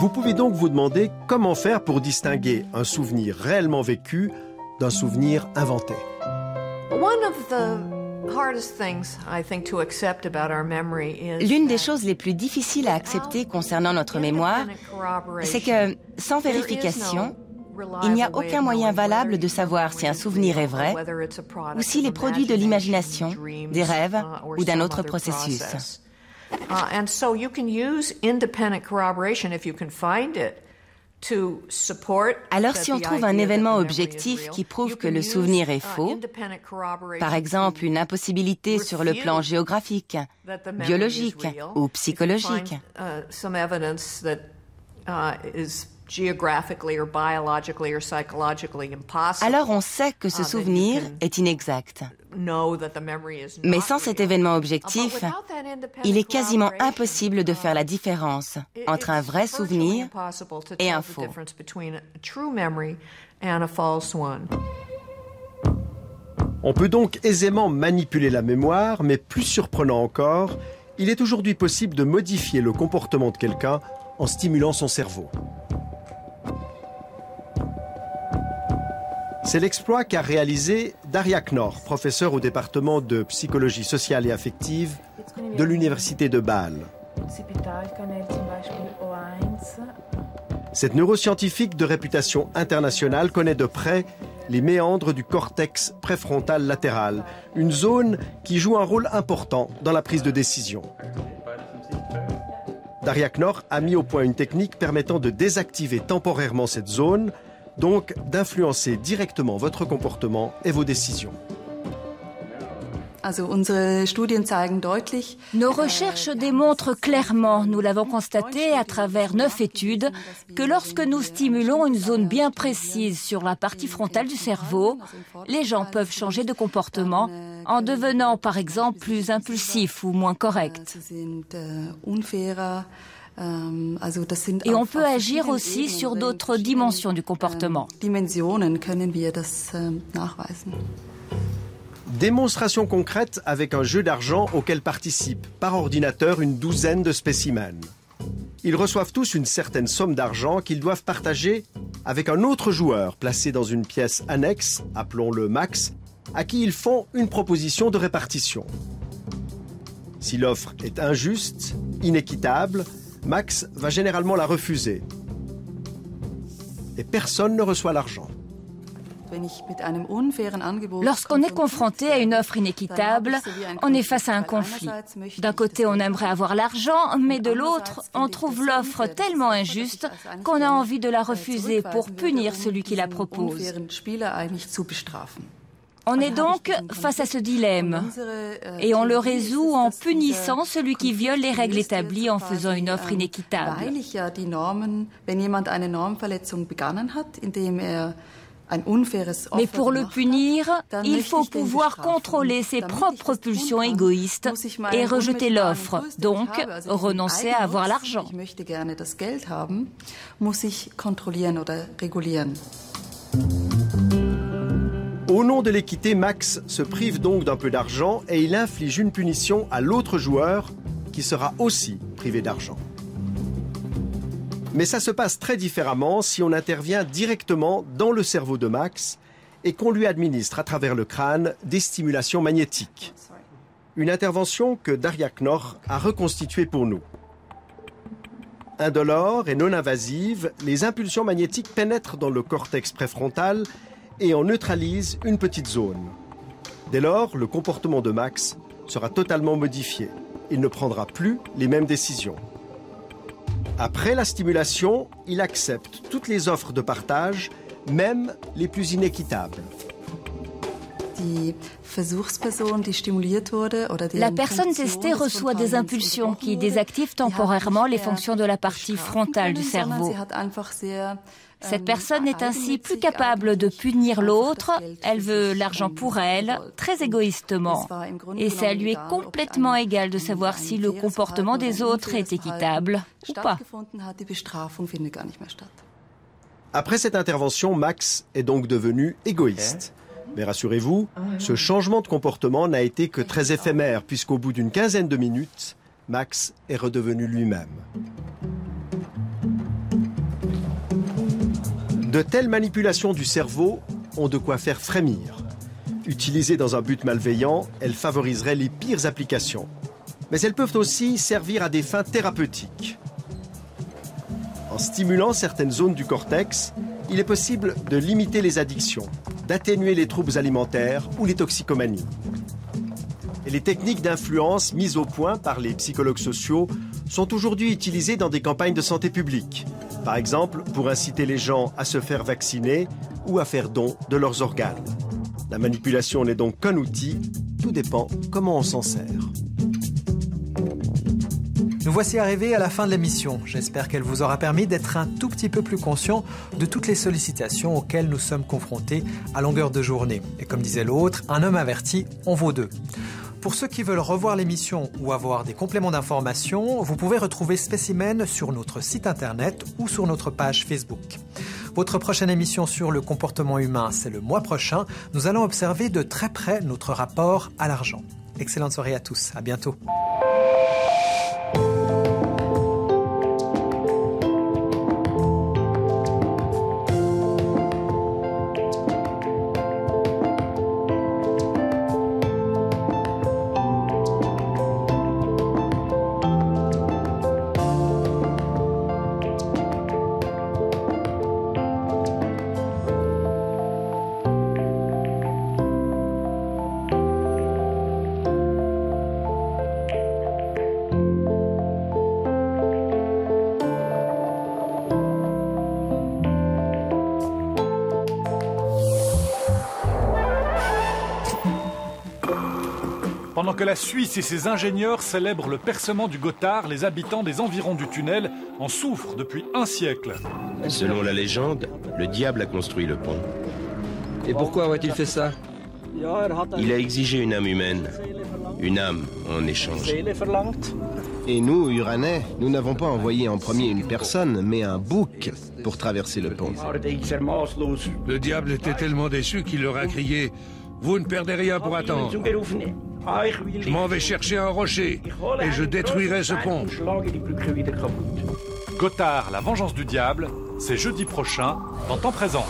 Vous pouvez donc vous demander comment faire pour distinguer un souvenir réellement vécu d'un souvenir inventé. L'une des choses les plus difficiles à accepter concernant notre mémoire, c'est que, sans vérification, il n'y a aucun moyen valable de savoir si un souvenir est vrai ou s'il est produit de l'imagination, des rêves ou d'un autre processus. Alors si on trouve un événement objectif qui prouve que le souvenir est faux, par exemple une impossibilité sur le plan géographique, biologique ou psychologique, alors on sait que ce souvenir est inexact. Mais sans cet événement objectif, il est quasiment impossible de faire la différence entre un vrai souvenir et un faux. On peut donc aisément manipuler la mémoire, mais plus surprenant encore, il est aujourd'hui possible de modifier le comportement de quelqu'un en stimulant son cerveau. C'est l'exploit qu'a réalisé Darja Knorr, professeur au département de psychologie sociale et affective de l'université de Bâle. Cette neuroscientifique de réputation internationale connaît de près les méandres du cortex préfrontal latéral, une zone qui joue un rôle important dans la prise de décision. Darja Knorr a mis au point une technique permettant de désactiver temporairement cette zone, donc d'influencer directement votre comportement et vos décisions. Nos recherches démontrent clairement, nous l'avons constaté à travers 9 études, que lorsque nous stimulons une zone bien précise sur la partie frontale du cerveau, les gens peuvent changer de comportement en devenant par exemple plus impulsifs ou moins corrects. Et on peut agir aussi sur d'autres dimensions du comportement. Démonstration concrète avec un jeu d'argent auquel participent par ordinateur une douzaine de spécimens. Ils reçoivent tous une certaine somme d'argent qu'ils doivent partager avec un autre joueur placé dans une pièce annexe, appelons-le Max, à qui ils font une proposition de répartition. Si l'offre est injuste, inéquitable, Max va généralement la refuser. Et personne ne reçoit l'argent. Lorsqu'on est confronté à une offre inéquitable, on est face à un conflit. D'un côté, on aimerait avoir l'argent, mais de l'autre, on trouve l'offre tellement injuste qu'on a envie de la refuser pour punir celui qui la propose. On est donc face à ce dilemme et on le résout en punissant celui qui viole les règles établies en faisant une offre inéquitable. Mais pour le punir, il faut pouvoir contrôler ses propres pulsions égoïstes et rejeter l'offre, donc renoncer à avoir l'argent. Au nom de l'équité, Max se prive donc d'un peu d'argent et il inflige une punition à l'autre joueur qui sera aussi privé d'argent. Mais ça se passe très différemment si on intervient directement dans le cerveau de Max et qu'on lui administre à travers le crâne des stimulations magnétiques. Une intervention que Darja Knorr a reconstituée pour nous. Indolore et non invasive, les impulsions magnétiques pénètrent dans le cortex préfrontal et en neutralisent une petite zone. Dès lors, le comportement de Max sera totalement modifié. Il ne prendra plus les mêmes décisions. Après la stimulation, il accepte toutes les offres de partage, même les plus inéquitables. La personne testée reçoit des impulsions qui désactivent temporairement les fonctions de la partie frontale du cerveau. Cette personne est ainsi plus capable de punir l'autre, elle veut l'argent pour elle, très égoïstement. Et ça lui est complètement égal de savoir si le comportement des autres est équitable ou pas. Après cette intervention, Max est donc devenu égoïste. Mais rassurez-vous, ce changement de comportement n'a été que très éphémère, puisqu'au bout d'une quinzaine de minutes, Max est redevenu lui-même. De telles manipulations du cerveau ont de quoi faire frémir. Utilisées dans un but malveillant, elles favoriseraient les pires applications. Mais elles peuvent aussi servir à des fins thérapeutiques. En stimulant certaines zones du cortex, il est possible de limiter les addictions, d'atténuer les troubles alimentaires ou les toxicomanies. Et les techniques d'influence mises au point par les psychologues sociaux sont aujourd'hui utilisées dans des campagnes de santé publique. Par exemple, pour inciter les gens à se faire vacciner ou à faire don de leurs organes. La manipulation n'est donc qu'un outil, tout dépend comment on s'en sert. Nous voici arrivés à la fin de l'émission. J'espère qu'elle vous aura permis d'être un tout petit peu plus conscient de toutes les sollicitations auxquelles nous sommes confrontés à longueur de journée. Et comme disait l'autre, un homme averti en vaut deux. Pour ceux qui veulent revoir l'émission ou avoir des compléments d'information, vous pouvez retrouver Spécimen sur notre site internet ou sur notre page Facebook. Votre prochaine émission sur le comportement humain, c'est le mois prochain. Nous allons observer de très près notre rapport à l'argent. Excellente soirée à tous. À bientôt. Pendant que la Suisse et ses ingénieurs célèbrent le percement du Gothard, les habitants des environs du tunnel en souffrent depuis un siècle. Selon la légende, le diable a construit le pont. Et pourquoi aurait-il fait ça? Il a exigé une âme humaine, une âme en échange. Et nous, Uranais, nous n'avons pas envoyé en premier une personne, mais un bouc pour traverser le pont. Le diable était tellement déçu qu'il leur a crié « Vous ne perdez rien pour attendre. Je m'en vais chercher un rocher et je détruirai ce pont. » Gothard, la vengeance du diable, c'est jeudi prochain, dans Temps présent.